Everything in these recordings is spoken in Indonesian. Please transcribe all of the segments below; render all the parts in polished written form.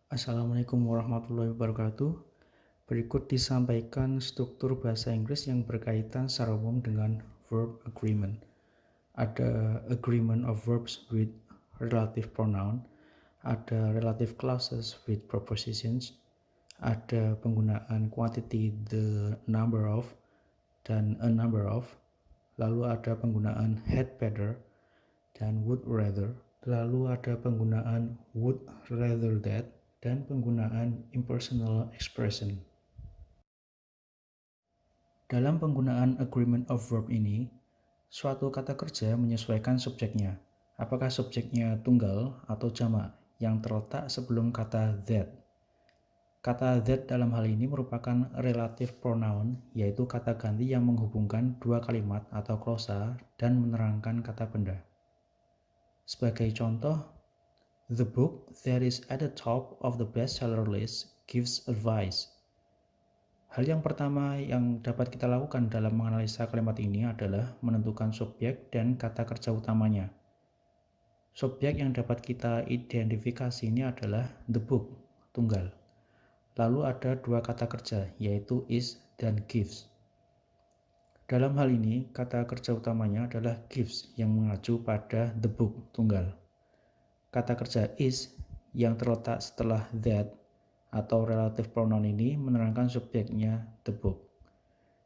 Assalamualaikum warahmatullahi wabarakatuh. Berikut disampaikan struktur bahasa Inggris yang berkaitan secara umum dengan verb agreement. Ada agreement of verbs with relative pronoun, ada relative clauses with prepositions, ada penggunaan quantity the number of dan a number of, lalu ada penggunaan had better dan would rather, lalu ada penggunaan would rather that, dan penggunaan impersonal expression. Dalam penggunaan agreement of verb ini, suatu kata kerja menyesuaikan subjeknya. Apakah subjeknya tunggal atau jamak yang terletak sebelum kata that. Kata that dalam hal ini merupakan relative pronoun, yaitu kata ganti yang menghubungkan dua kalimat atau klausa dan menerangkan kata benda. Sebagai contoh, the book that is at the top of the bestseller list gives advice. Hal yang pertama yang dapat kita lakukan dalam menganalisa kalimat ini adalah menentukan subjek dan kata kerja utamanya. Subjek yang dapat kita identifikasi ini adalah the book, tunggal. Lalu ada dua kata kerja, yaitu is dan gives. Dalam hal ini, kata kerja utamanya adalah gives yang mengacu pada the book, tunggal. Kata kerja is yang terletak setelah that atau relative pronoun ini menerangkan subjeknya the book.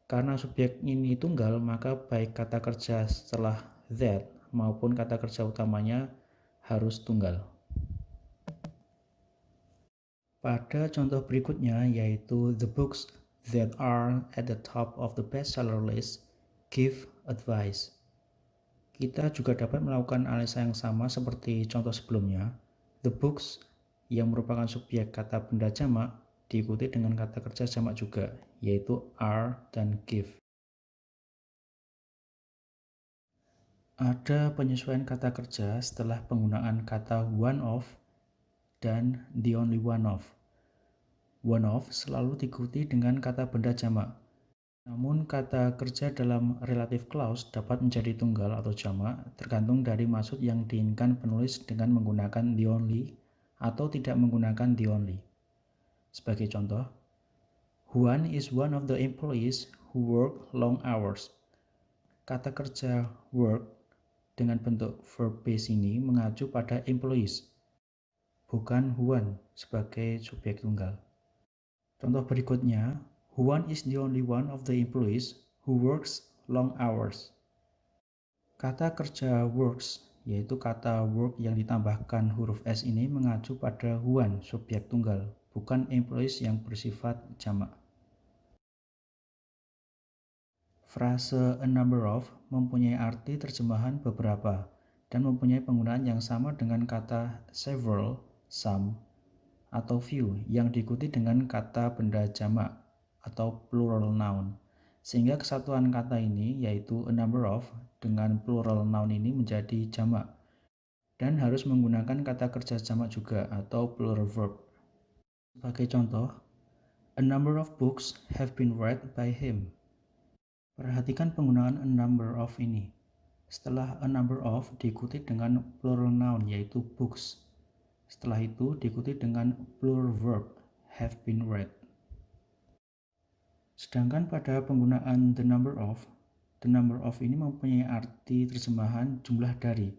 Karena subjek ini tunggal, maka baik kata kerja setelah that maupun kata kerja utamanya harus tunggal. Pada contoh berikutnya, yaitu the books that are at the top of the bestseller list give advice. Kita juga dapat melakukan analisa yang sama seperti contoh sebelumnya. The books yang merupakan subjek kata benda jamak diikuti dengan kata kerja jamak juga, yaitu are dan give. Ada penyesuaian kata kerja setelah penggunaan kata one of dan the only one of. One of selalu diikuti dengan kata benda jamak. Namun kata kerja dalam relative clause dapat menjadi tunggal atau jamak tergantung dari maksud yang diinginkan penulis dengan menggunakan the only atau tidak menggunakan the only. Sebagai contoh, Juan is one of the employees who work long hours. Kata kerja work dengan bentuk verb base ini mengacu pada employees, bukan Juan sebagai subjek tunggal. Contoh berikutnya, Juan is the only one of the employees who works long hours. Kata kerja works, yaitu kata work yang ditambahkan huruf S ini mengacu pada Juan subjek tunggal, bukan employees yang bersifat jamak. Frase a number of mempunyai arti terjemahan beberapa dan mempunyai penggunaan yang sama dengan kata several, some, atau few yang diikuti dengan kata benda jamak atau plural noun. Sehingga kesatuan kata ini yaitu a number of dengan plural noun ini menjadi jamak dan harus menggunakan kata kerja jamak juga atau plural verb. Sebagai contoh, a number of books have been read by him. Perhatikan penggunaan a number of ini. Setelah a number of diikuti dengan plural noun yaitu books. Setelah itu diikuti dengan plural verb have been read. Sedangkan pada penggunaan the number of ini mempunyai arti terjemahan jumlah dari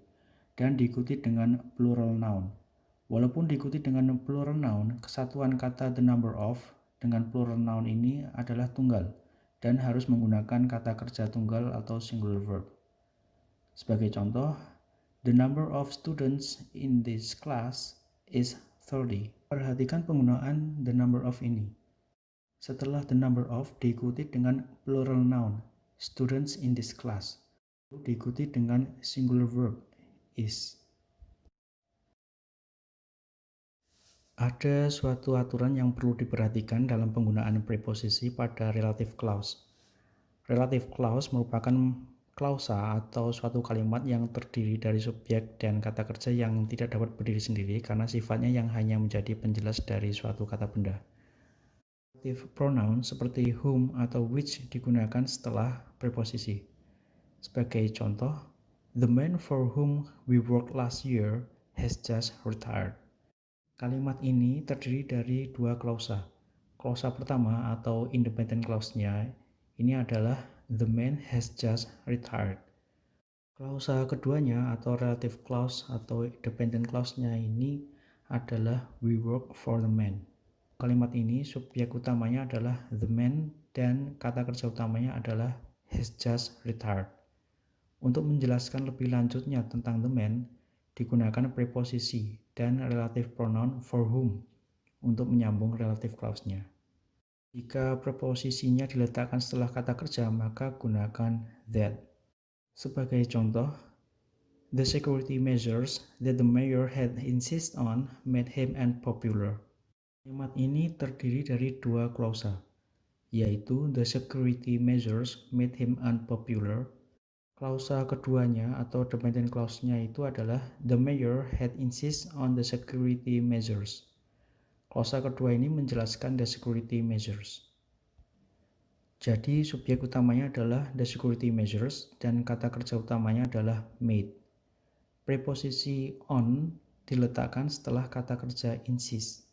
dan diikuti dengan plural noun. Walaupun diikuti dengan plural noun, kesatuan kata the number of dengan plural noun ini adalah tunggal dan harus menggunakan kata kerja tunggal atau singular verb. Sebagai contoh, the number of students in this class is 30. Perhatikan penggunaan the number of ini. Setelah the number of diikuti dengan plural noun, students in this class. Diikuti dengan singular verb, is. Ada suatu aturan yang perlu diperhatikan dalam penggunaan preposisi pada relative clause. Relative clause merupakan klausa atau suatu kalimat yang terdiri dari subjek dan kata kerja yang tidak dapat berdiri sendiri karena sifatnya yang hanya menjadi penjelas dari suatu kata benda. Relative pronoun seperti whom atau which digunakan setelah preposisi. Sebagai contoh, the man for whom we worked last year has just retired. Kalimat ini terdiri dari dua klausa. Klausa pertama atau independent clause-nya ini adalah the man has just retired. Klausa keduanya atau relative clause atau dependent clause-nya ini adalah we work for the man. Kalimat ini subjek utamanya adalah the man dan kata kerja utamanya adalah has just retired. Untuk menjelaskan lebih lanjutnya tentang the man, digunakan preposisi dan relative pronoun for whom untuk menyambung relative clause-nya. Jika preposisinya diletakkan setelah kata kerja, maka gunakan that. Sebagai contoh, the security measures that the mayor had insist on made him unpopular. Kalimat ini terdiri dari dua klausa, yaitu the security measures made him unpopular. Klausa keduanya atau dependent clause-nya itu adalah the mayor had insist on the security measures. Klausa kedua ini menjelaskan the security measures. Jadi subjek utamanya adalah the security measures dan kata kerja utamanya adalah made. Preposisi on diletakkan setelah kata kerja insist.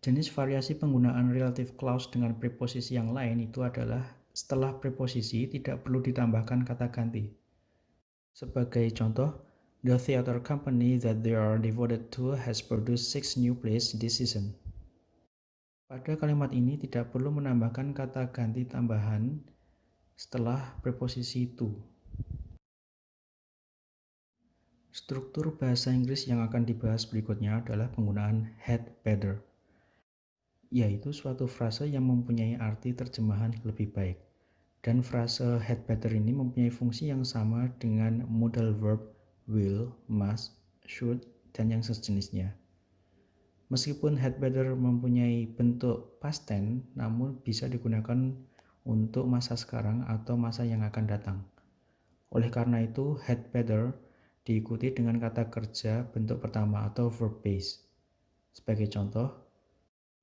Jenis variasi penggunaan relative clause dengan preposisi yang lain itu adalah setelah preposisi tidak perlu ditambahkan kata ganti. Sebagai contoh, the theater company that they are devoted to has produced 6 new plays this season. Pada kalimat ini tidak perlu menambahkan kata ganti tambahan setelah preposisi to. Struktur bahasa Inggris yang akan dibahas berikutnya adalah penggunaan had better, yaitu suatu frase yang mempunyai arti terjemahan lebih baik. Dan frase had better ini mempunyai fungsi yang sama dengan modal verb will, must, should, dan yang sejenisnya. Meskipun had better mempunyai bentuk past tense, namun bisa digunakan untuk masa sekarang atau masa yang akan datang. Oleh karena itu, had better diikuti dengan kata kerja bentuk pertama atau verb base. Sebagai contoh,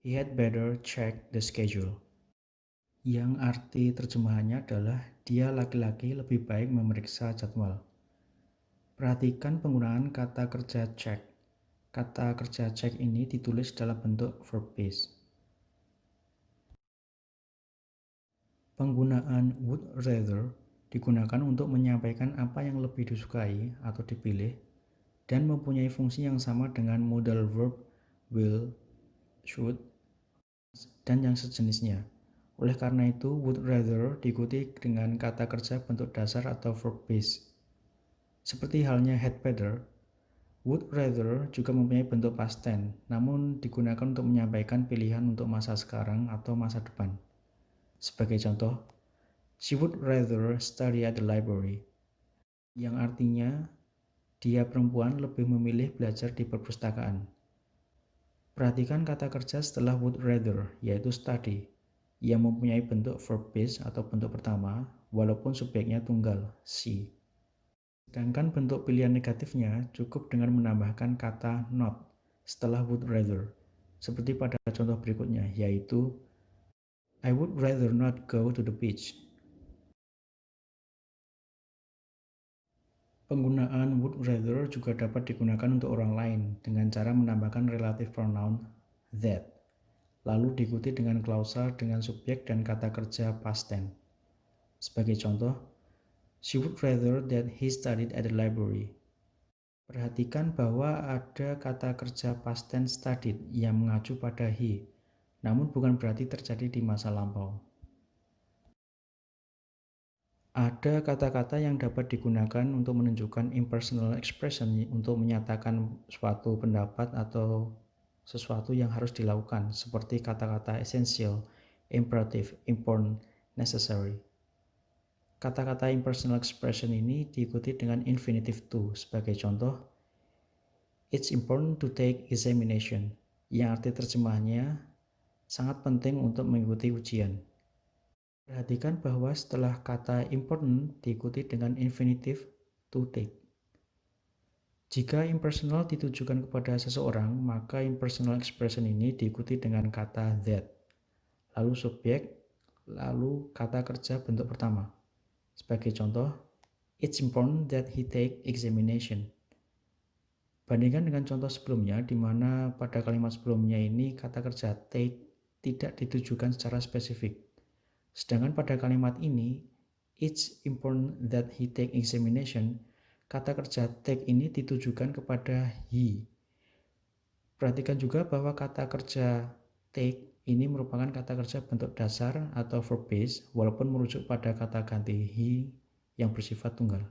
he had better check the schedule. Yang arti terjemahannya adalah dia laki-laki lebih baik memeriksa jadwal. Perhatikan penggunaan kata kerja check. Kata kerja check ini ditulis dalam bentuk verb base. Penggunaan would rather digunakan untuk menyampaikan apa yang lebih disukai atau dipilih dan mempunyai fungsi yang sama dengan modal verb will, should, dan yang sejenisnya. Oleh karena itu, would rather diikuti dengan kata kerja bentuk dasar atau verb base. Seperti halnya had better, would rather juga mempunyai bentuk past tense, namun digunakan untuk menyampaikan pilihan untuk masa sekarang atau masa depan. Sebagai contoh, she would rather study at the library, yang artinya dia perempuan lebih memilih belajar di perpustakaan. Perhatikan kata kerja setelah would rather, yaitu study, yang mempunyai bentuk verb base atau bentuk pertama, walaupun subjeknya tunggal, she. Sedangkan bentuk pilihan negatifnya cukup dengan menambahkan kata not setelah would rather, seperti pada contoh berikutnya, yaitu I would rather not go to the beach. Penggunaan would rather juga dapat digunakan untuk orang lain dengan cara menambahkan relative pronoun that, lalu diikuti dengan klausa dengan subjek dan kata kerja past tense. Sebagai contoh, she would rather that he studied at the library. Perhatikan bahwa ada kata kerja past tense studied yang mengacu pada he, namun bukan berarti terjadi di masa lampau. Ada kata-kata yang dapat digunakan untuk menunjukkan impersonal expression untuk menyatakan suatu pendapat atau sesuatu yang harus dilakukan, seperti kata-kata essential, imperative, important, necessary. Kata-kata impersonal expression ini diikuti dengan infinitive to. Sebagai contoh, it's important to take examination, yang arti terjemahnya sangat penting untuk mengikuti ujian. Perhatikan bahwa setelah kata important diikuti dengan infinitive to take. Jika impersonal ditujukan kepada seseorang, maka impersonal expression ini diikuti dengan kata that, lalu subjek, lalu kata kerja bentuk pertama. Sebagai contoh, it's important that he take examination. Bandingkan dengan contoh sebelumnya, di mana pada kalimat sebelumnya ini kata kerja take tidak ditujukan secara spesifik. Sedangkan pada kalimat ini, it's important that he take examination, kata kerja take ini ditujukan kepada he. Perhatikan juga bahwa kata kerja take ini merupakan kata kerja bentuk dasar atau verb base walaupun merujuk pada kata ganti he yang bersifat tunggal.